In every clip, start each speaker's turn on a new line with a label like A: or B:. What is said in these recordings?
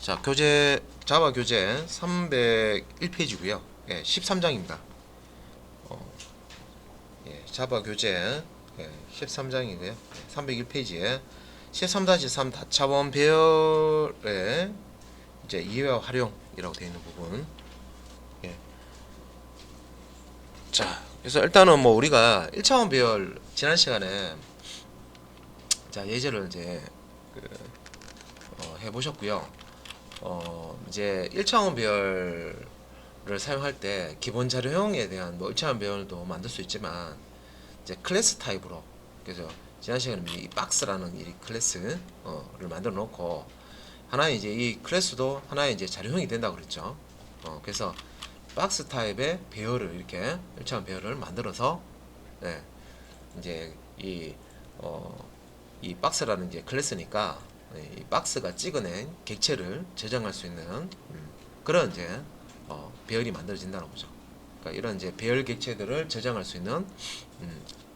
A: 자, 자바 교재 301페이지고요. 예, 13장입니다. 예, 자바 교재 13장이고요. 301페이지에 13-3 다차원 배열의 이제 이해와 활용이라고 되어 있는 부분. 예. 자, 그래서 일단은 뭐 우리가 1차원 배열 지난 시간에 자, 예제를 이제 해 보셨고요. 이제 1차원 배열을 사용할 때 기본 자료형에 대한 뭐 1차원 배열도 만들 수 있지만 이제 클래스 타입으로, 그래서 지난 시간에 이 박스라는 이 클래스를 만들어 놓고 하나의 이제 이 클래스도 하나의 이제 자료형이 된다고 그랬죠. 그래서 박스 타입의 배열을 이렇게 1차원 배열을 만들어서 네, 이제 이 박스라는 이제 클래스니까 이 박스가 찍어낸 객체를 저장할 수 있는 그런 이제 배열이 만들어진다는 거죠. 그러니까 이런 이제 배열 객체들을 저장할 수 있는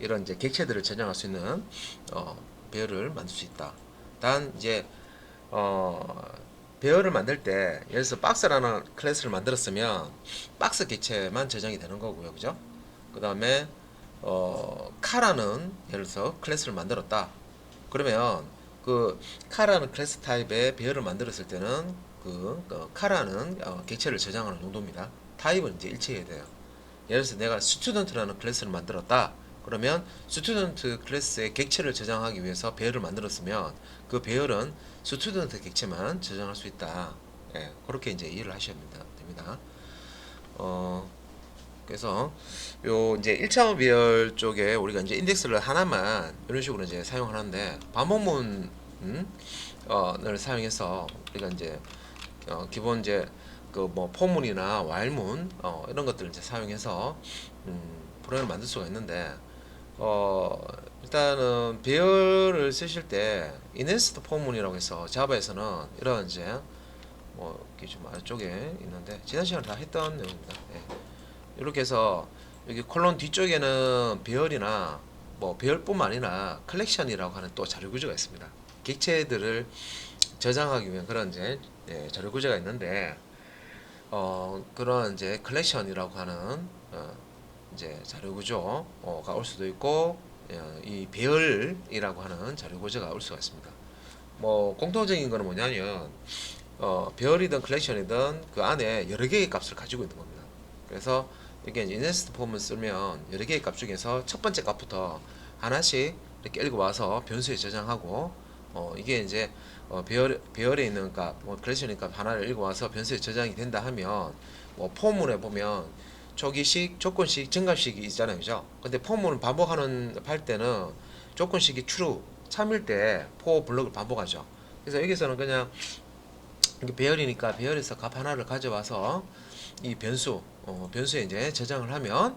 A: 이런 이제 객체들을 저장할 수 있는 배열을 만들 수 있다. 단 이제 배열을 만들 때 예를 들어서 박스라는 클래스를 만들었으면 박스 객체만 저장이 되는 거고요, 그죠? 그 다음에 카라는 예를 들어서 클래스를 만들었다. 그러면 그 카라는 클래스 타입의 배열을 만들었을 때는 카라는 객체를 저장하는 정도입니다. 타입은 이제 일치해야 돼요. 예를 들어서 내가 스튜던트라는 클래스를 만들었다. 그러면 스튜던트 클래스의 객체를 저장하기 위해서 배열을 만들었으면 그 배열은 스튜던트 객체만 저장할 수 있다. 예, 그렇게 이제 이해를 하셔야 됩니다. 그래서 요 이제 1차원 배열 쪽에 우리가 이제 인덱스를 하나만 이런 식으로 이제 사용하는데 반복문을 사용해서 우리가 이제 기본 이제 그 뭐 포문이나 while문 이런 것들을 이제 사용해서 프로그램을 만들 수가 있는데 일단은 배열을 쓰실 때 인핸스드 포문이라고 해서 자바에서는 이런 이제 뭐 이렇게 좀 아래쪽에 있는데 지난 시간에 다 했던 내용입니다. 예. 이렇게 해서 여기 콜론 뒤쪽에는 배열이나 뭐 배열뿐만 아니라 컬렉션이라고 하는 또 자료 구조가 있습니다. 객체들을 저장하기 위한 그런 이제 자료 구조가 있는데 그런 이제 컬렉션이라고 하는 이제 자료 구조가 올 수도 있고 이 배열이라고 하는 자료 구조가 올 수가 있습니다. 뭐 공통적인 거는 뭐냐면 배열이든 컬렉션이든 그 안에 여러 개의 값을 가지고 있는 겁니다. 그래서 이게 인핸스드 폼을 쓰면 여러 개의 값 중에서 첫 번째 값부터 하나씩 이렇게 읽어와서 변수에 저장하고 이게 이제 배열에 있는 값, 뭐 컬렉션의 값 하나를 읽어와서 변수에 저장이 된다 하면 뭐 포문에 보면 초기식, 조건식, 증가식이 있잖아요, 그죠? 근데 포문을 반복하는 할 때는 조건식이 true, 참일 때 for 블록을 반복하죠. 그래서 여기서는 그냥 이게 배열이니까 배열에서 값 하나를 가져와서 이 변수에 이제 저장을 하면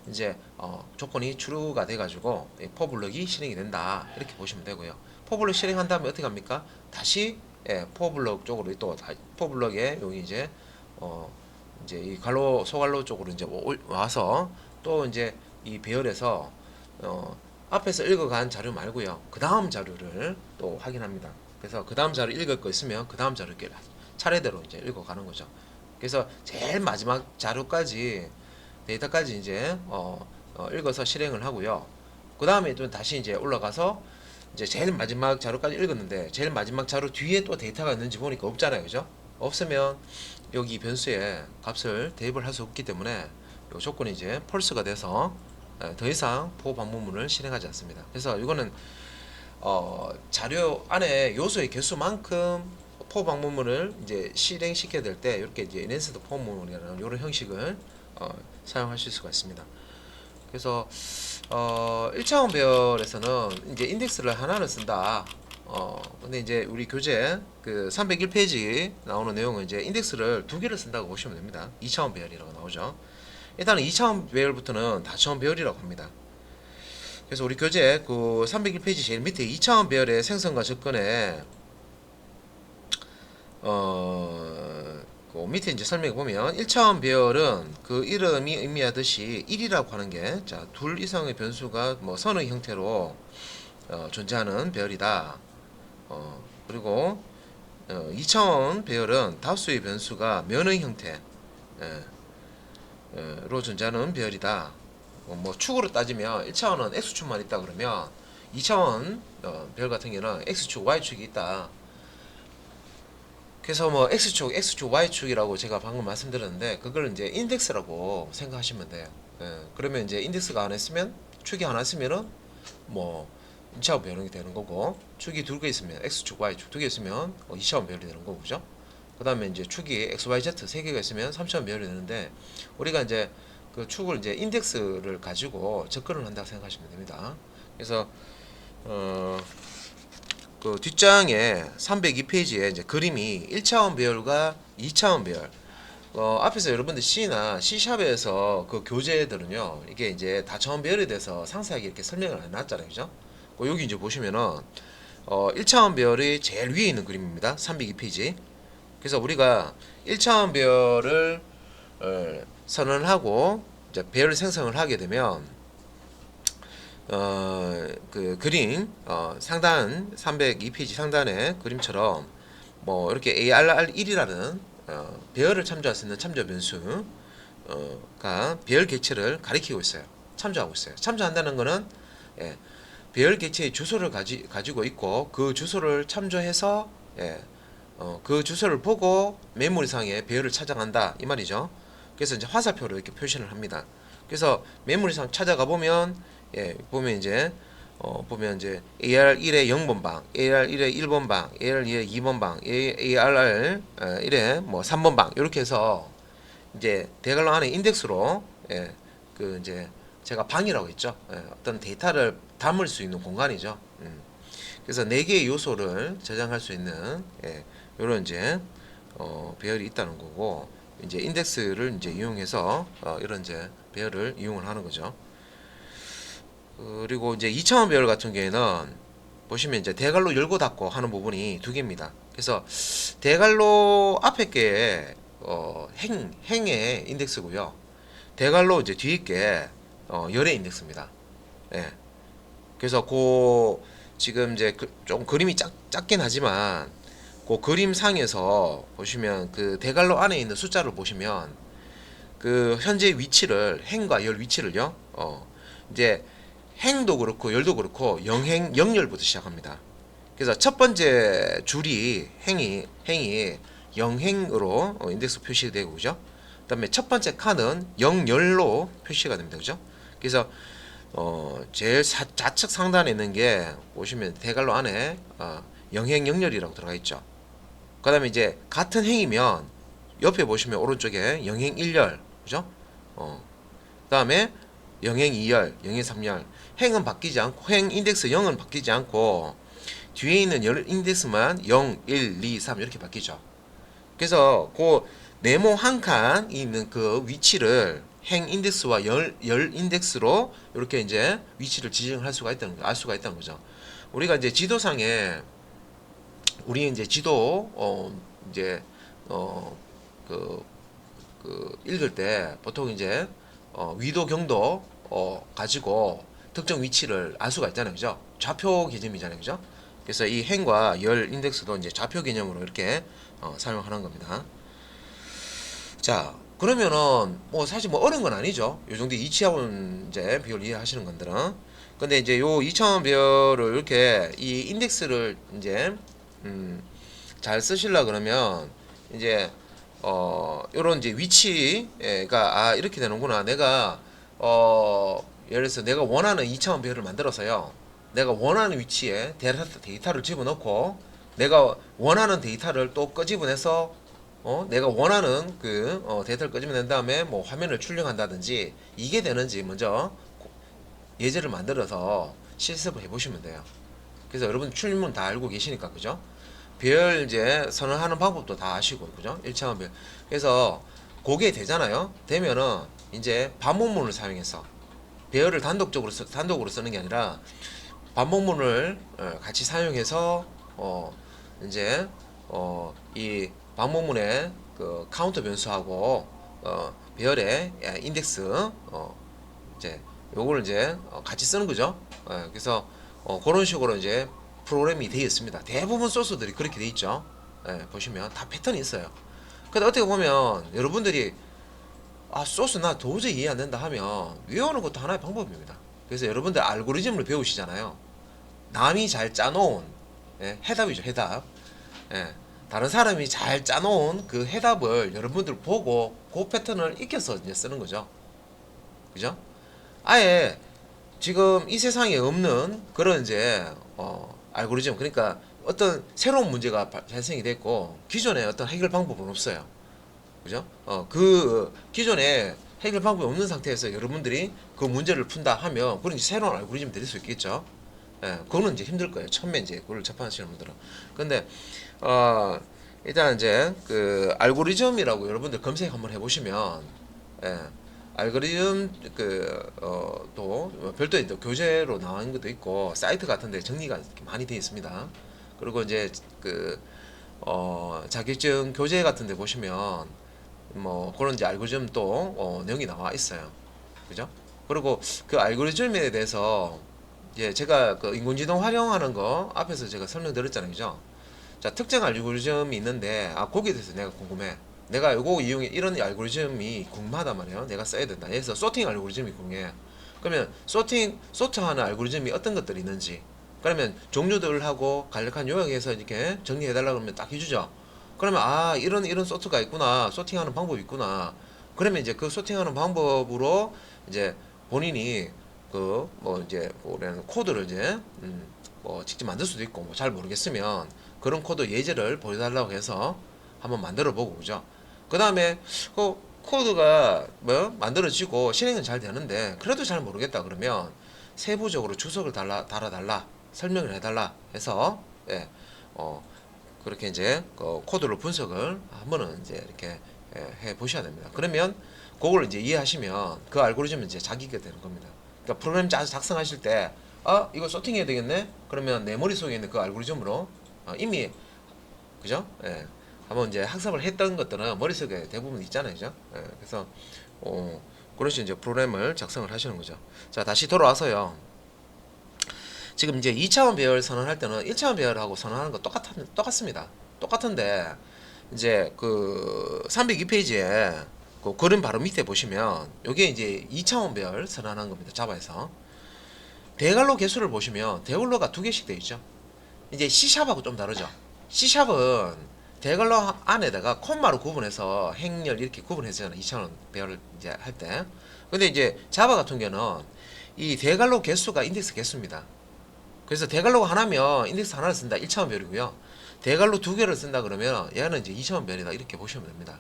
A: 이제 조건이 true가 돼가지고 for 블록이 실행이 된다, 이렇게 보시면 되고요. for 블록 실행한 다음에 어떻게 합니까? 다시 for 블록 쪽으로 또 for 블록에 여기 이제 이제 이 괄호 소괄호 쪽으로 이제 와서 또 이제 이 배열에서 앞에서 읽어간 자료 말고요, 그 다음 자료를 또 확인합니다. 그래서 그 다음 자료 읽을 거 있으면 그 다음 자료 이렇게 차례대로 이제 읽어가는 거죠. 그래서 제일 마지막 자료까지 데이터까지 이제 읽어서 실행을 하고요. 그 다음에 또 다시 이제 올라가서 이제 제일 마지막 자료까지 읽었는데 제일 마지막 자료 뒤에 또 데이터가 있는지 보니까 없잖아요, 그죠? 없으면 여기 변수에 값을 대입을 할 수 없기 때문에 이 조건이 이제 펄스가 돼서 더 이상 for 방문문을 실행하지 않습니다. 그래서 이거는 자료 안에 요소의 개수만큼 for 방문문을 이제 실행시켜야 될 때 이렇게 이제 인핸스드 포문이라는 이런 형식을 사용하실 수가 있습니다. 그래서 1차원 배열에서는 이제 인덱스를 하나를 쓴다. 근데 이제 우리 교재 그 301페이지 나오는 내용은 이제 인덱스를 두 개를 쓴다고 보시면 됩니다. 2차원 배열이라고 나오죠. 일단은 2차원 배열부터는 다차원 배열이라고 합니다. 그래서 우리 교재 그 301페이지 제일 밑에 2차원 배열의 생성과 접근에 그 밑에 이제 설명해 보면 1차원 배열은 그 이름이 의미하듯이 1이라고 하는 게 자, 둘 이상의 변수가 뭐 선의 형태로 존재하는 배열이다. 그리고 2차원 배열은 다수의 변수가 면의 형태 로 존재하는 배열이다. 뭐 축으로 따지면 1차원은 x축만 있다 그러면 2차원 배열 같은 경우는 x축, y축이 있다. 그래서 뭐 x축, y축이라고 제가 방금 말씀드렸는데 그걸 이제 인덱스라고 생각하시면 돼요. 그러면 이제 인덱스가 하나 있으면 축이 하나 있으면은 뭐 1차원 배열이 되는 거고, 축이 두 개 있으면 x축, y축 두 개 있으면 2차원 배열이 되는 거고, 그죠? 그 다음에 이제 축이 x, y, z 세 개가 있으면 3차원 배열이 되는데, 우리가 이제 그 축을 이제 인덱스를 가지고 접근을 한다고 생각하시면 됩니다. 그래서 그 뒷장에 302페이지에 이제 그림이 1차원 배열과 2차원 배열. 앞에서 여러분들 C나 C샵에서 그 교재들은요, 이게 이제 다차원 배열에 대해서 상세하게 이렇게 설명을 해놨잖아요, 그죠? 여기 이제 보시면은 1차원 배열이 제일 위에 있는 그림입니다. 302페이지. 그래서 우리가 1차원 배열을 선언하고 이제 배열 생성을 하게 되면 그 그림 상단 302페이지 상단의 그림처럼 뭐 이렇게 ARR1이라는 배열을 참조할 수 있는 참조 변수가 배열 객체를 가리키고 있어요. 참조하고 있어요. 참조한다는 거는 배열 객체의 주소를 가지고 있고 그 주소를 참조해서 그 주소를 보고 메모리상에 배열을 찾아간다 이 말이죠. 그래서 이제 화살표로 이렇게 표시를 합니다. 그래서 메모리상 찾아가 보면 보면 이제 보면 이제 AR1의 0번 방, AR1의 1번 방, AR2의 2번 방, AR1의 뭐 3번 방 이렇게 해서 이제 대괄호 안에 인덱스로 그 이제 제가 방이라고 했죠. 어떤 데이터를 담을 수 있는 공간이죠. 그래서 4개의 요소를 저장할 수 있는 이런 이제 배열이 있다는 거고, 이제 인덱스를 이제 이용해서 이런 이제 배열을 이용을 하는 거죠. 그리고 이제 2차원 배열 같은 경우에는 보시면 이제 대괄호 열고 닫고 하는 부분이 두 개입니다. 그래서 대괄호 앞에 게 행의 인덱스고요. 대괄호 이제 뒤에 게 열의 인덱스입니다. 그래서 지금 이제 좀 그림이 작긴 하지만 그 그림상에서 보시면 그 대괄호 안에 있는 숫자를 보시면 그 현재 위치를 행과 열 위치를요. 이제 행도 그렇고 열도 그렇고 영행 영열부터 시작합니다. 그래서 첫 번째 줄이 행이 영행으로 인덱스 표시되고, 그죠? 그다음에 첫 번째 칸은 영열로 표시가 됩니다, 그죠? 그래서 제일 좌측 상단에 있는 게 보시면 대괄호 안에 영행 영열이라고 들어가 있죠. 그다음에 이제 같은 행이면 옆에 보시면 오른쪽에 영행 1열, 그죠? 그다음에 영행 2열, 영행 3열. 행은 바뀌지 않고, 행 인덱스 0은 바뀌지 않고 뒤에 있는 열 인덱스만 0, 1, 2, 3 이렇게 바뀌죠. 그래서 그 네모 한 칸이 있는 그 위치를 행 인덱스와 열 인덱스로 이렇게 이제 위치를 지정할 수가 있다는 거, 알 수가 있다는 거죠. 우리가 이제 지도상에 우리 이제 지도 이제 읽을 때 보통 이제 위도 경도 가지고 특정 위치를 알 수가 있잖아요, 그죠? 좌표 개념이잖아요, 그죠? 그래서 이 행과 열 인덱스도 이제 좌표 개념으로 이렇게 사용하는 겁니다. 자, 그러면은 뭐 사실 뭐 어려운 건 아니죠. 요 정도 2차원 이제 비율 이해하시는 분들은. 근데 이제 요 2차원 비율을 이렇게 이 인덱스를 이제 잘 쓰시려 그러면 이제 요런 이제 위치가 이렇게 되는구나. 내가 예를 들어서 내가 원하는 2차원 배열을 만들어서요, 내가 원하는 위치에 데이터를 집어넣고 내가 원하는 데이터를 또 끄집어내서 내가 원하는 그 데이터를 끄집어낸 다음에 뭐 화면을 출력한다든지 이게 되는지 먼저 예제를 만들어서 실습을 해보시면 돼요. 그래서 여러분 출입문 다 알고 계시니까, 그죠? 배열 이제 선언하는 방법도 다 아시고, 그죠? 1차원 배열. 그래서 그게 되잖아요. 되면은 이제 반복문을 사용해서 배열을 단독으로 쓰는 게 아니라 반복문을 같이 사용해서 이제 이 반복문의 그 카운터 변수하고 배열의 인덱스 이제 요걸 이제 같이 쓰는 거죠. 그래서 그런 식으로 이제 프로그램이 되어 있습니다. 대부분 소스들이 그렇게 되어 있죠. 예, 보시면 다 패턴이 있어요. 근데 어떻게 보면 여러분들이 소스 나 도저히 이해 안 된다 하면 외우는 것도 하나의 방법입니다. 그래서 여러분들 알고리즘을 배우시잖아요. 남이 잘 짜놓은 해답이죠, 해답. 예, 다른 사람이 잘 짜놓은 그 해답을 여러분들 보고 그 패턴을 익혀서 이제 쓰는 거죠. 그죠? 아예 지금 이 세상에 없는 그런 이제 알고리즘, 그러니까 어떤 새로운 문제가 발생이 됐고 기존에 어떤 해결 방법은 없어요. 그죠? 그 기존에 해결 방법이 없는 상태에서 여러분들이 그 문제를 푼다 하면 그런 이제 새로운 알고리즘이 될 수 있겠죠. 예, 그거는 이제 힘들 거예요. 처음에 이제 그걸 접하시는 분들은. 근데 어 일단 이제 그 알고리즘이라고 여러분들 검색 한번 해보시면, 예, 알고리즘 또 별도의 또 교재로 나온 것도 있고 사이트 같은데 정리가 많이 되어 있습니다. 그리고 이제 그 자격증 교재 같은데 보시면 뭐 그런 이제 알고리즘 또 내용이 나와 있어요. 그죠? 그리고 그 알고리즘에 대해서 이제 제가 그 인공지능 활용하는 거 앞에서 제가 설명드렸잖아요. 그죠? 자, 특정 알고리즘이 있는데 거기에 대해서 내가 궁금해. 내가 요거 이용해 이런 알고리즘이 궁금하단 말이에요. 내가 써야 된다. 그래서 소팅 알고리즘이 궁금해. 그러면 소트하는 알고리즘이 어떤 것들이 있는지, 그러면 종류들하고 간략한 요약해서 이렇게 정리해달라 그러면 딱 해주죠. 그러면 이런 소트가 있구나, 소팅하는 방법이 있구나. 그러면 이제 그 소팅하는 방법으로 이제 본인이 그 뭐 이제 뭐라는 코드를 이제 뭐 직접 만들 수도 있고 뭐 잘 모르겠으면 그런 코드 예제를 보여달라고 해서 한번 만들어 보고, 그죠? 그 다음에 그 코드가 뭐 만들어지고 실행은 잘 되는데 그래도 잘 모르겠다 그러면 세부적으로 주석을 달아달라, 설명을 해달라 해서, 예, 그렇게 이제 그 코드로 분석을 한번은 이제 이렇게 해 보셔야 됩니다. 그러면 그걸 이제 이해하시면 그 알고리즘은 이제 자기가 되는 겁니다. 그러니까 프로그램 작성하실 때 이거 소팅해야 되겠네. 그러면 내 머릿속에 있는 그 알고리즘으로 이미, 그죠? 예. 한번 이제 학습을 했던 것들은 머릿속에 대부분 있잖아요. 그죠? 예. 그래서 그런 식으로 이제 프로그램을 작성을 하시는 거죠. 자, 다시 돌아와서요. 지금 이제 2차원 배열 선언할 때는 1차원 배열하고 선언하는 거 똑같습니다. 똑같은데 이제 그 302페이지에 그 그림 바로 밑에 보시면 요게 이제 2차원 배열 선언하는 겁니다. 자바에서. 대괄호 개수를 보시면 대괄호가 두 개씩 되어 있죠. 이제 C샵하고 좀 다르죠. C샵은 대괄호 안에다가 콤마로 구분해서 행렬 이렇게 구분해서잖아요. 2차원 배열을 이제 할 때. 근데 이제 자바 같은 경우는 이 대괄호 개수가 인덱스 개수입니다. 그래서 대괄호가 하나면 인덱스 하나를 쓴다. 1차원 별이고요. 대괄호 두 개를 쓴다 그러면 얘는 이제 2차원 별이다. 이렇게 보시면 됩니다.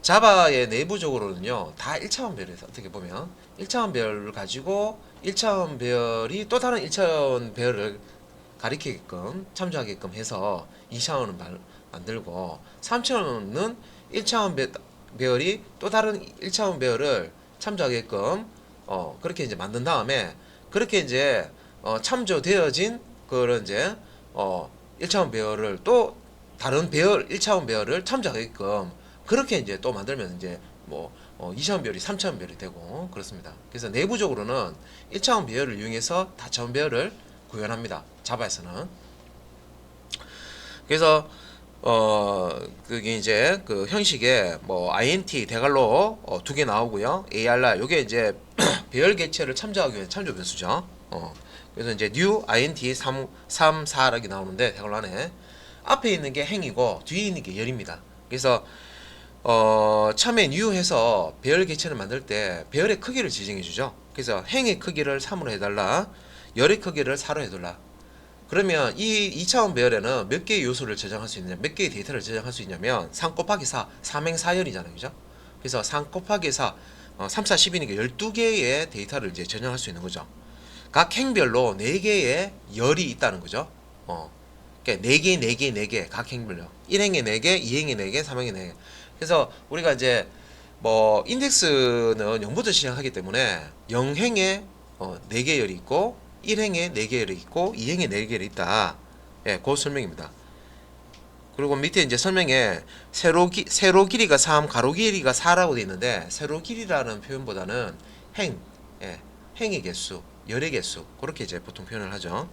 A: 자바의 내부적으로는요. 다 1차원 별이에요. 어떻게 보면 1차원 별을 가지고 1차원 별이 또 다른 1차원 별을 가리키게끔 참조하게끔 해서 2차원을 만들고 3차원은 1차원 배열이 또 다른 1차원 배열을 참조하게끔 그렇게 이제 만든 다음에 그렇게 이제 참조되어진 그런 이제 1차원 배열을 또 다른 배열 1차원 배열을 참조하게끔 그렇게 이제 또 만들면 이제 뭐 2차원 배열이 3차원 배열이 되고 그렇습니다. 그래서 내부적으로는 1차원 배열을 이용해서 다차원 배열을 구현합니다. 자바에서는. 그래서 그게 이제 그 형식에 뭐 int 대괄호 두 개 나오고요. ARR 요게 이제 배열 개체를 참조하기 위한 참조 변수죠. 그래서 이제 new int 3 4 이렇게 나오는데 대괄호 안에 앞에 있는 게 행이고 뒤에 있는 게 열입니다. 그래서 처음에 new 해서 배열 개체를 만들 때 배열의 크기를 지정해 주죠. 그래서 행의 크기를 3으로 해달라, 열의 크기를 4로 해달라. 그러면 이 2차원 배열에는 몇 개의 요소를 저장할 수 있느냐, 몇 개의 데이터를 저장할 수 있냐면 3 곱하기 4, 3행사열이잖아요. 그죠? 그래서 3 곱하기 4, 3, 4, 10이니까 12개의 데이터를 이제 저장할 수 있는 거죠. 각 행별로 4개의 열이 있다는 거죠. 그러니까 4개, 4개, 4개, 각 행별로. 1행에 4개, 2행에 4개, 3행에 4개. 그래서 우리가 이제 뭐 인덱스는 0부터 시작하기 때문에 0행에 4개 열이 있고 1행에 4개 열이 있고 2행에 4개 열이 있다. 예, 그 설명입니다. 그리고 밑에 이제 설명에 세로 길이가 3, 가로 길이가 4라고 되어 있는데 세로 길이라는 표현보다는 행의 개수, 열의 개수 그렇게 이제 보통 표현을 하죠.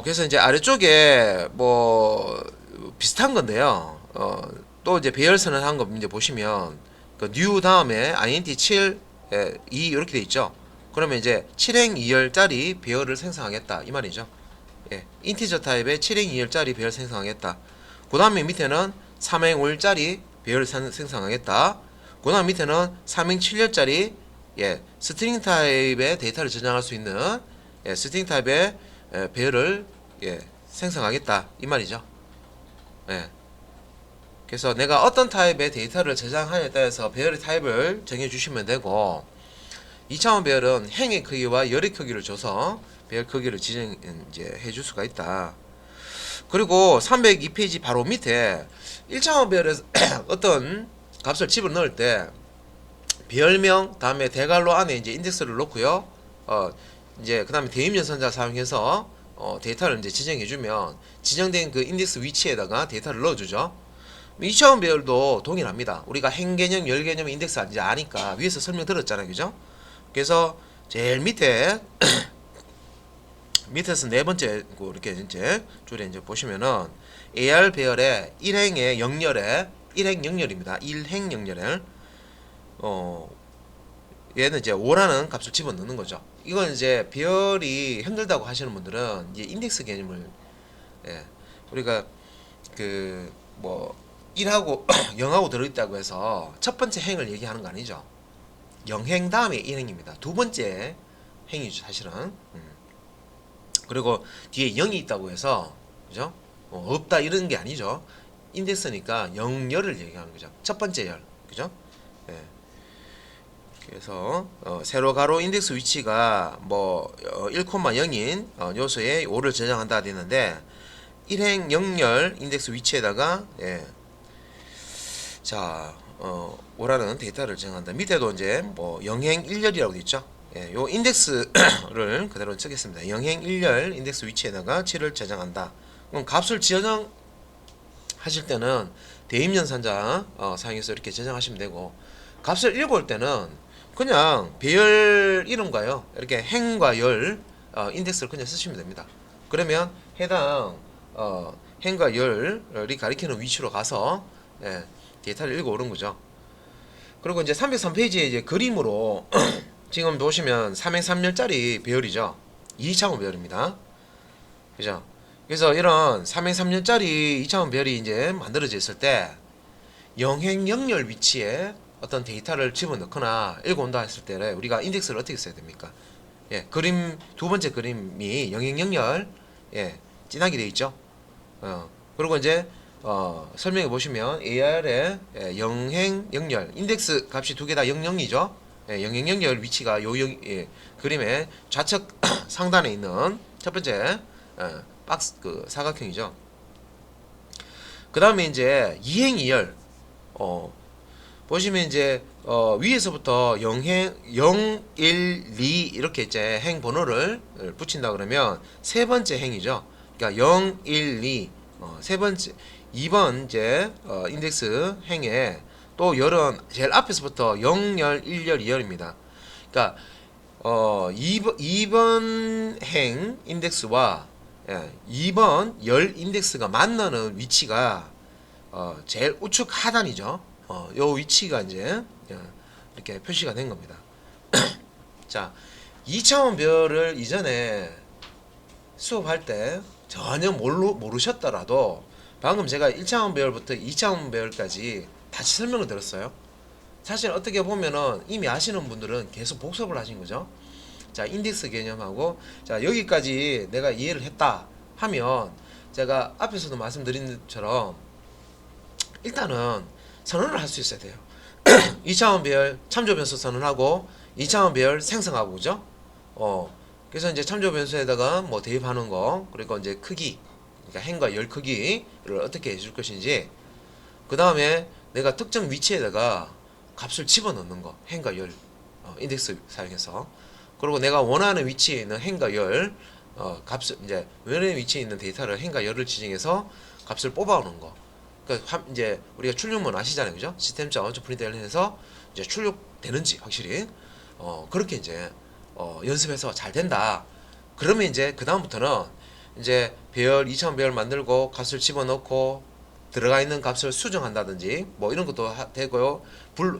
A: 그래서 이제 아래쪽에 뭐 비슷한 건데요. 또 이제 배열 선언한 거 이제 보시면 그 new 다음에 int 7 2 이렇게 돼 있죠. 그러면 이제 7행 2열짜리 배열을 생성하겠다 이 말이죠. 예, 인티저 타입의 7행 2열짜리 배열 생성하겠다. 그 다음에 밑에는 3행 5열짜리 배열을 생성하겠다. 그 다음 밑에는 3행 7열짜리 스트링 타입의 데이터를 저장할 수 있는 스트링 타입의 배열을 생성하겠다 이 말이죠. 예. 그래서 내가 어떤 타입의 데이터를 저장하냐에 따라서 배열의 타입을 정해 주시면 되고 2차원 배열은 행의 크기와 열의 크기를 줘서 배열 크기를 지정 이제 해줄 수가 있다. 그리고 302페이지 바로 밑에 1차원 배열에서 어떤 값을 집어넣을 때 배열명 다음에 대괄호 안에 이제 인덱스를 놓고요. 이제 그다음에 대입연산자 사용해서 데이터를 이제 지정해주면 지정된 그 인덱스 위치에다가 데이터를 넣어주죠. 2차원 배열도 동일합니다. 우리가 행 개념, 열 개념 인덱스 이제 아니까 위에서 설명 들었잖아요, 그죠? 그래서 제일 밑에 밑에서 네 번째 이렇게 이제 줄에 이제 보시면은 AR 배열의 1행의 0열에 1행 0열입니다. 1행 0열에 얘는 이제 5라는 값을 집어넣는 거죠. 이건 이제 배열이 힘들다고 하시는 분들은 이제 인덱스 개념을 우리가 그 뭐 1하고 0하고 들어있다고 해서 첫 번째 행을 얘기하는 거 아니죠. 0행 다음에 1행입니다. 두 번째 행이죠, 사실은. 그리고 뒤에 0이 있다고 해서 그죠? 없다 이런 게 아니죠. 인덱스니까 0열을 얘기하는 거죠. 첫 번째 열, 그죠? 예. 그래서 세로 가로 인덱스 위치가 뭐 1,0인 요소에 5를 저장한다 되는데 1행 0열 인덱스 위치에다가 자 5라는 데이터를 저장한다. 밑에도 이제 뭐 0행 1열이라고 되어 있죠. 요 인덱스를 그대로 쓰겠습니다. 0행 1열 인덱스 위치에다가 7을 저장한다. 그럼 값을 저장하실 때는 대입연산자 사용해서 이렇게 저장하시면 되고, 값을 읽어올 때는 그냥 배열 이름과요 이렇게 행과 열 인덱스를 그냥 쓰시면 됩니다. 그러면 해당 행과 열이 가리키는 위치로 가서 데이터를 읽어오는 거죠. 그리고 이제 303페이지에 이제 그림으로 지금 보시면 3행 3열짜리 배열이죠. 2차원 배열입니다. 그죠? 그래서 이런 3행 3열짜리 2차원 배열이 이제 만들어져 있을 때 0행 0열 위치에 어떤 데이터를 집어넣거나 읽어온다 했을 때 우리가 인덱스를 어떻게 써야 됩니까? 그림 두 번째 그림이 0행 0열 진하게 되어 있죠. 그리고 이제 설명해 보시면 AR의 0행 0열 인덱스 값이 두 개 다 00이죠. 0행 0열 위치가 요 그림의 좌측 상단에 있는 첫 번째 박스 그 사각형이죠. 그 다음에 이제 2행 2열 보시면 이제 위에서부터 0행 0, 1, 2 이렇게 이제 행 번호를 붙인다 그러면 세 번째 행이죠. 그러니까 0, 1, 2 세 번째 2번 이제 인덱스 행에 또 열은 제일 앞에서부터 0열, 1열, 2열입니다. 그러니까 2번 행 인덱스와 2번 열 인덱스가 만나는 위치가 제일 우측 하단이죠. 요 위치가 이제 이렇게 표시가 된 겁니다. 자, 2차원 배열을 이전에 수업할 때 전혀 모르셨더라도 방금 제가 1차원 배열부터 2차원 배열까지 다시 설명을 드렸어요. 사실 어떻게 보면은 이미 아시는 분들은 계속 복습을 하신 거죠. 자, 인덱스 개념하고 자 여기까지 내가 이해를 했다 하면 제가 앞에서도 말씀드린 것처럼 일단은 선언을 할 수 있어야 돼요. 2차원 배열 참조 변수 선언하고 2차원 배열 생성하고 그죠? 그래서 이제 참조 변수에다가 뭐 대입하는 거 그리고 이제 크기 그러니까 행과 열 크기를 어떻게 해줄 것인지 그 다음에 내가 특정 위치에다가 값을 집어넣는 거 행과 열 인덱스 사용해서 그리고 내가 원하는 위치에 있는 행과 열 값을 이제 원하는 위치에 있는 데이터를 행과 열을 지정해서 값을 뽑아오는 거. 그러니까 이제 우리가 출력문 아시잖아요, 그죠? 시스템.onPrintLN 해서 이제 출력되는지 확실히 그렇게 이제 연습해서 잘 된다. 그러면 이제 그 다음부터는 이제 배열 2000 배열 만들고 값을 집어넣고 들어가 있는 값을 수정한다든지 뭐 이런 것도 되고요.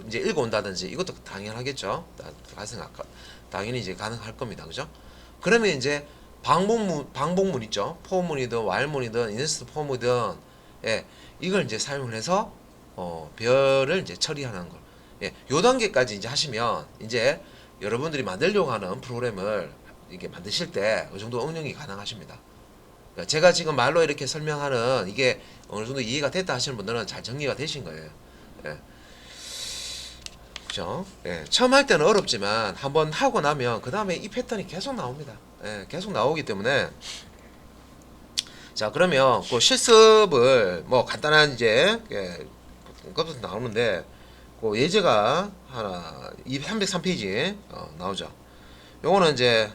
A: 이제 읽어온다든지 이것도 당연하겠죠. 당연히 이제 가능할 겁니다. 그죠? 그러면 이제 방법문 있죠. 포문이든 왈문이든 인스트 폼이든 예, 이걸 이제 사용을 해서 별을 이제 처리하는 걸. 예, 요 단계까지 이제 하시면 이제 여러분들이 만들려고 하는 프로그램을 이게 만드실 때 그 정도 응용이 가능하십니다. 그러니까 제가 지금 말로 이렇게 설명하는 이게 어느 정도 이해가 됐다 하시는 분들은 잘 정리가 되신 거예요. 예. 그죠? 예. 처음 할 때는 어렵지만 한번 하고 나면 그 다음에 이 패턴이 계속 나옵니다. 예. 계속 나오기 때문에 자 그러면 그 실습을 뭐 간단한 이제 것부터 나오는데 그 예제가 하나 303페이지 나오죠. 요거는 이제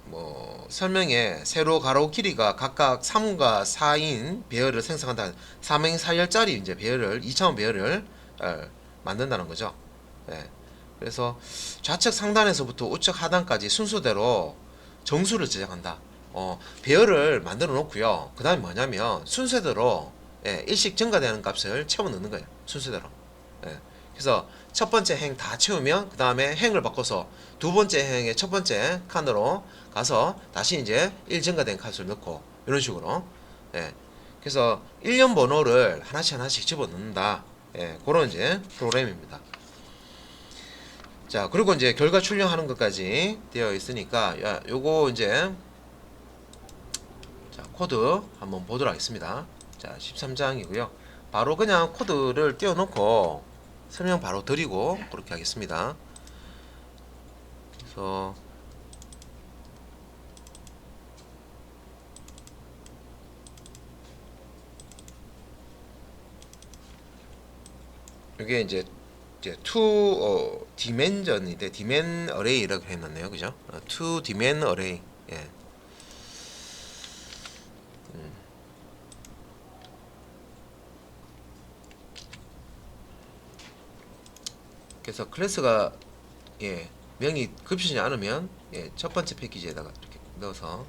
A: 뭐 설명에 세로 가로 길이가 각각 3과 4인 배열을 생성한다. 3행 4열짜리 이제 배열을 2차원 배열을 만든다는 거죠. 예. 그래서 좌측 상단에서부터 우측 하단까지 순서대로 정수를 제작한다. 배열을 만들어 놓고요. 그 다음에 뭐냐면 순서대로 일씩 증가되는 값을 채워 넣는 거예요. 순서대로. 예. 그래서 첫 번째 행 다 채우면 그 다음에 행을 바꿔서 두 번째 행의 첫 번째 칸으로 가서 다시 이제 1 증가된 값을 넣고 이런 식으로. 예. 그래서 1년 번호를 하나씩 집어넣는다. 예. 그런 이제 프로그램입니다. 자, 그리고 이제 결과 출력하는 것까지 되어 있으니까 요거 이제 자, 코드 한번 보도록 하겠습니다. 자, 13장이고요. 바로 그냥 코드를 띄워놓고 설명 바로 드리고 그렇게 하겠습니다. 그래서 이게 이제 투 디멘전인데 디멘 어레이라고 해놨네요. 그죠? 투 디멘 어레이. 예. 그래서 클래스가 명이 급히지 않으면 첫 번째 패키지에다가 이렇게 넣어서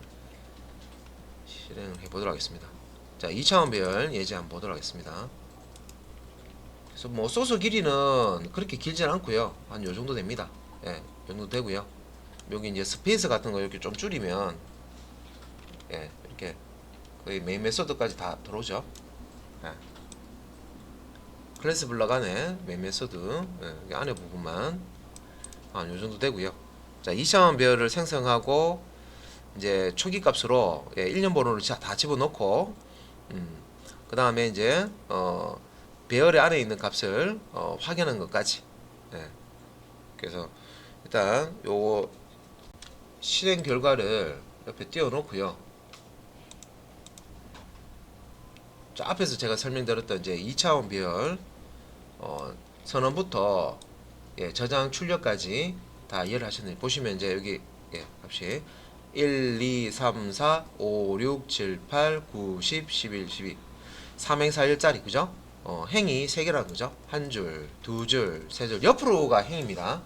A: 실행을 해보도록 하겠습니다. 자, 2차원 배열 예제 한번 보도록 하겠습니다. 그래서 뭐 소스 길이는 그렇게 길지는 않고요. 한 요 정도 됩니다. 예, 요 정도 되고요. 여기 이제 스페이스 같은 거 이렇게 좀 줄이면 이렇게 거의 메인 메소드까지 다 들어오죠. 예. 클래스 블럭 안에 메인 메소드 안에 부분만 한 요 정도 되고요. 자, 2차원 배열을 생성하고 이제 초기 값으로 1년 번호를 다 집어넣고 그 다음에 이제 배열의 안에 있는 값을 확인하는 것까지. 그래서 일단 요거 실행 결과를 옆에 띄워 놓고요. 자, 앞에서 제가 설명드렸던 이제 2차원 배열 선언부터 저장 출력까지 다 이해를 하셨는데 보시면 이제 여기 값이 1, 2, 3, 4, 5, 6, 7, 8, 9, 10, 11, 12 3행 4일짜리 그죠? 행이 3개라는 거죠. 한 줄, 두 줄, 세 줄. 옆으로가 행입니다.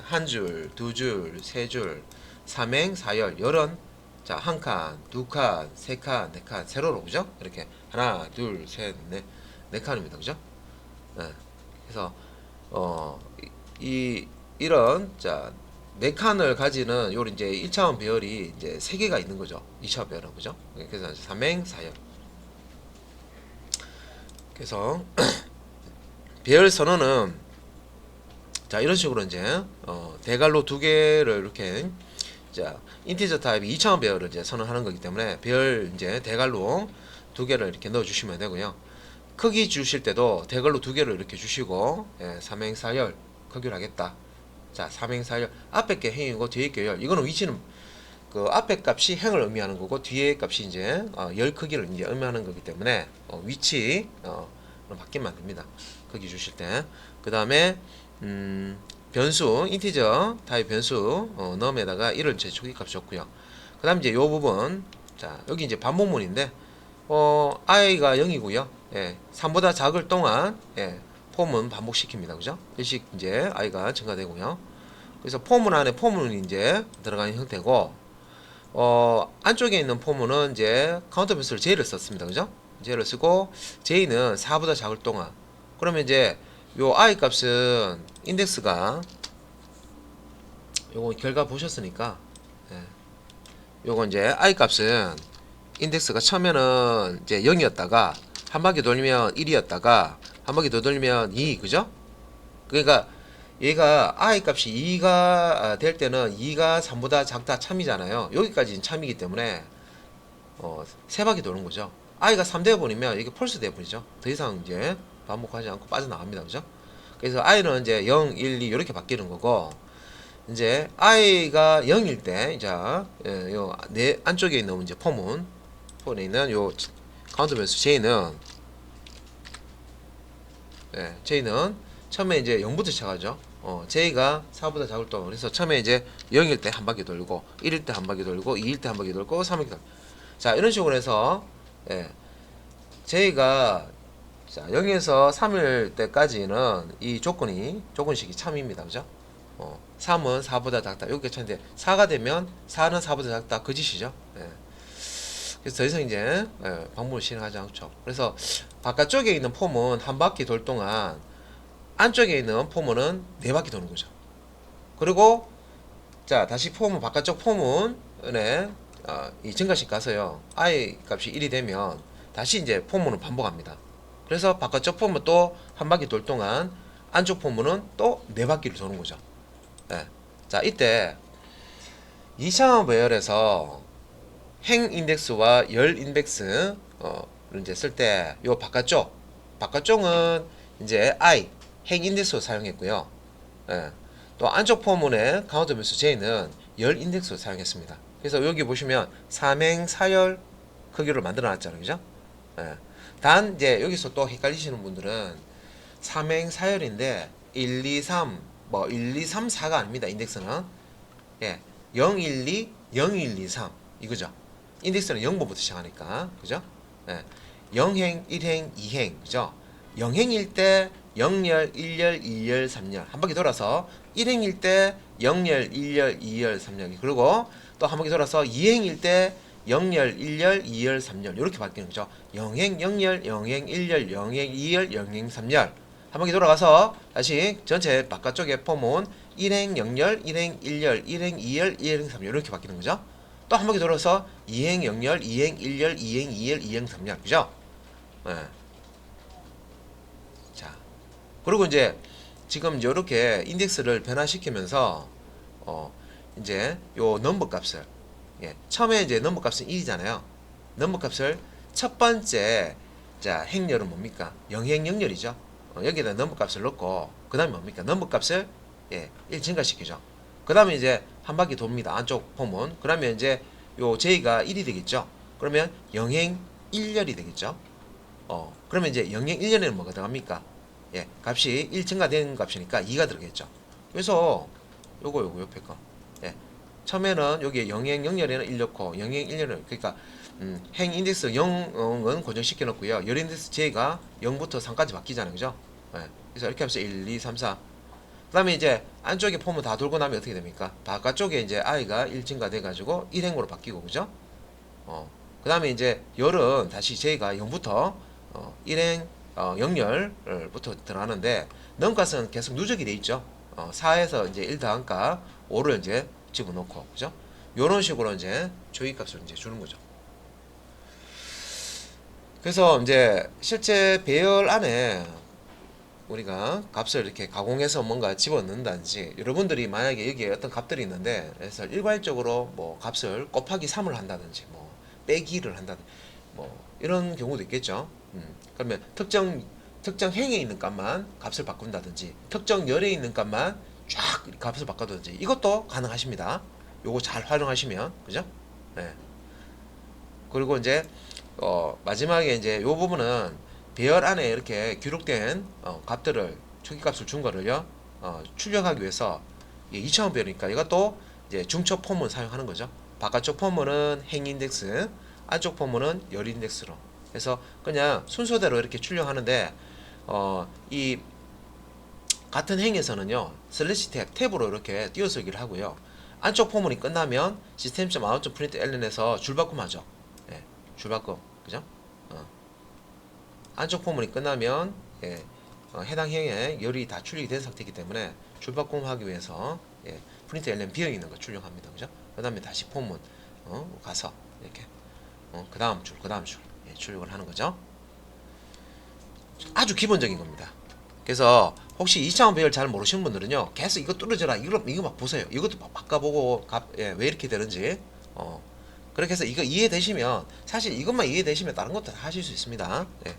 A: 한 줄, 두 줄, 세 줄, 3행 4열, 열은 자, 한 칸, 두 칸, 세 칸, 네 칸, 세로로 그죠? 이렇게 하나, 둘, 셋, 넷, 네 칸입니다. 그죠? 그래서 이런 자, 네 칸을 가지는 요 이제 1차원 배열이 이제 3개가 있는 거죠. 2차원 배열은 그죠? 그래서 3행 4열. 그래서 배열 선언은 자 이런 식으로 이제 대괄호 2개를 이렇게 자 인티저 타입 2차원 배열을 이제 선언하는 거기 때문에 배열 이제 대괄호 2개를 이렇게 넣어 주시면 되고요. 크기 주실 때도 대괄호 2개를 이렇게 주시고 3행 4열 크기를 하겠다. 자 3행 4열 앞에 게 행이고 뒤에 게 열. 이거는 위치는 그 앞에 값이 행을 의미하는 거고 뒤에 값이 이제 열 크기를 이제 의미하는 거기 때문에 위치 바뀌면 안 됩니다. 크기 주실 때. 그 다음에 변수 인티저 타입 변수 넘에다가 1을 제 초기 값 줬고요. 그 다음 이제 요 부분 자 여기 이제 반복문인데 i가 0이고요. 3보다 작을 동안 폼은 반복시킵니다. 그죠? 일씩 이제 i가 증가되고요. 그래서 포문 안에 포문이 이제 들어가는 형태고, 안쪽에 있는 포문은 이제 카운터 변수를 J를 썼습니다. 그죠? J를 쓰고, J는 4보다 작을 동안. 그러면 이제 요 I 값은 인덱스가, 요거 결과 보셨으니까, 예. 요거 이제 I 값은 인덱스가 처음에는 이제 0이었다가 한 바퀴 돌리면 1이었다가 한 바퀴 더 돌리면 2, 그죠? 그러니까 얘가 I 값이 2가 될 때는 2가 3보다 작다 참이잖아요. 여기까지는 참이기 때문에 세 바퀴 도는 거죠. I가 3 되어버리면 이게 펄스 되어버리죠. 더 이상 이제 반복하지 않고 빠져나갑니다. 그죠? 그래서 I는 이제 0, 1, 2 이렇게 바뀌는 거고, 이제 I가 0일 때, 자, 요 내 안쪽에 있는 이제 폼에 있는 요 카운터 변수 J는, J는 처음에 이제 0부터 시작하죠. J가 4보다 작을 동안. 그래서 처음에 이제 0일 때 한 바퀴 돌고, 1일 때 한 바퀴 돌고, 2일 때 한 바퀴 돌고, 3일 때. 자, 이런 식으로 해서, J가, 자, 0에서 3일 때까지는 이 조건식이 참입니다. 그죠? 3은 4보다 작다. 여기가 참인데, 4가 되면 4는 4보다 작다. 그 짓이죠. 그래서 더 이상 이제, 방법을 실행하지 않죠. 그래서, 바깥쪽에 있는 폼은 한 바퀴 돌 동안, 안쪽에 있는 포문은 4바퀴 도는 거죠. 그리고 자, 다시 포문 바깥쪽 포문에 이 증가식 가서요. I 값이 1이 되면 다시 이제 포문을 반복합니다. 그래서 바깥쪽 포문 또 한 바퀴 돌 동안 안쪽 포문은 또 4바퀴를 도는 거죠. 자, 이때 2차원 배열에서 행 인덱스와 열 인덱스를 이제 쓸 때 요 바깥쪽은 이제 I 행 인덱스로 사용했고요. 또 안쪽 포문의 카운터 변수 J는 열 인덱스로 사용했습니다. 그래서 여기 보시면 삼행 사열 크기로 만들어 놨잖아요. 그죠? 단 이제 여기서 또 헷갈리시는 분들은 삼행 사열인데 1, 2, 3, 1, 2, 3, 4가 아닙니다. 인덱스는 0, 1, 2, 0, 1, 2, 3 이거죠. 인덱스는 0번부터 시작하니까 그죠? 0행, 1행, 2행 그죠? 0행일 때 0열, 1열, 2열, 3열 한 바퀴 돌아서 1행일 때 0열, 1열, 2열, 3열 그리고 또 한 바퀴 돌아서 2행일 때 0열, 1열, 2열, 3열 이렇게 바뀌는 거죠. 0행, 0열, 0행, 1열, 0행, 2열, 0행, 3열 한 바퀴 돌아가서 다시 전체 바깥쪽에 포문 1행, 0열, 1행, 1열, 1행, 2열, 1행, 3열 이렇게 바뀌는 거죠. 또 한 바퀴 돌아서 2행, 0열, 2행, 1열, 2행, 2열, 2행, 3열 그죠? 자, 그리고 이제 지금 이렇게 인덱스를 변화시키면서 이제 요 넘버 값을 처음에 이제 넘버 값은 1이잖아요. 넘버 값을 첫 번째 자 행렬은 뭡니까? 영행 영렬이죠. 여기다 넘버 값을 넣고 그 다음에 뭡니까? 넘버 값을 1 증가시키죠. 그 다음에 이제 한 바퀴 돕니다. 안쪽 포문. 그러면 이제 요 J가 1이 되겠죠. 그러면 영행 1열이 되겠죠. 그러면 이제 영행 1년에는 뭐가 들어갑니까? 값이 1 증가된 값이니까 2가 들어겠죠. 그래서 요거 옆에 거. 처음에는 여기에 영행 0열에는 1 넣고 영행 1년을 그러니까 행 인덱스 0은 고정시켜 놓고요. 열 인덱스 J가 0부터 3까지 바뀌잖아요. 그죠? 그래서 이렇게 하면서 1, 2, 3, 4. 그다음에 이제 안쪽에 포문 다 돌고 나면 어떻게 됩니까? 바깥쪽에 이제 I가 1 증가돼 가지고 1행으로 바뀌고 그죠? 그다음에 이제 열은 다시 J가 0부터 1행 0열부터 들어가는데 넘값은 계속 누적이 돼 있죠. 4에서 이제 1 더한 값 5를 이제 집어넣고 그죠? 요런 식으로 이제 조이값을 이제 주는 거죠. 그래서 이제 실제 배열 안에 우리가 값을 이렇게 가공해서 뭔가 집어넣는다든지 여러분들이 만약에 여기에 어떤 값들이 있는데 그래서 일괄적으로 뭐 값을 곱하기 3을 한다든지 뭐 빼기를 한다든지 뭐 이런 경우도 있겠죠. 그러면 특정 행에 있는 값만 값을 바꾼다든지 특정 열에 있는 값만 쫙 값을 바꿔두든지 이것도 가능하십니다. 요거 잘 활용하시면 그죠? 그리고 이제 마지막에 이제 요 부분은 배열 안에 이렇게 기록된 값들을 초기값을 준 거를요 출력하기 위해서 2차원 배열이니까 이것도 이제 중첩 포문 사용하는 거죠. 바깥쪽 포문은 행 인덱스, 안쪽 포문은 열 인덱스로 해서 그냥 순서대로 이렇게 출력하는데 이 같은 행에서는요 슬래시 탭으로 이렇게 띄어쓰기를 하고요. 안쪽 포문이 끝나면 system.out.println에서 줄바꿈하죠. 예, 줄바꿈, 그죠? 안쪽 포문이 끝나면 예, 해당 행에 열이 다 출력이 된 상태이기 때문에 줄바꿈하기 위해서 예, println 비어 있는 거 출력합니다, 그죠? 그 다음에 다시 포문 가서 이렇게 그 다음 줄, 예, 출력을 하는 거죠. 아주 기본적인 겁니다. 그래서 혹시 2차원 배열 잘 모르시는 분들은요 계속 이거 뚫어져라 이거 막 보세요. 이것도 막 바꿔보고 예, 왜 이렇게 되는지 그렇게 해서 이거 이해되시면 사실 이것만 이해되시면 다른 것도 다 하실 수 있습니다. 예.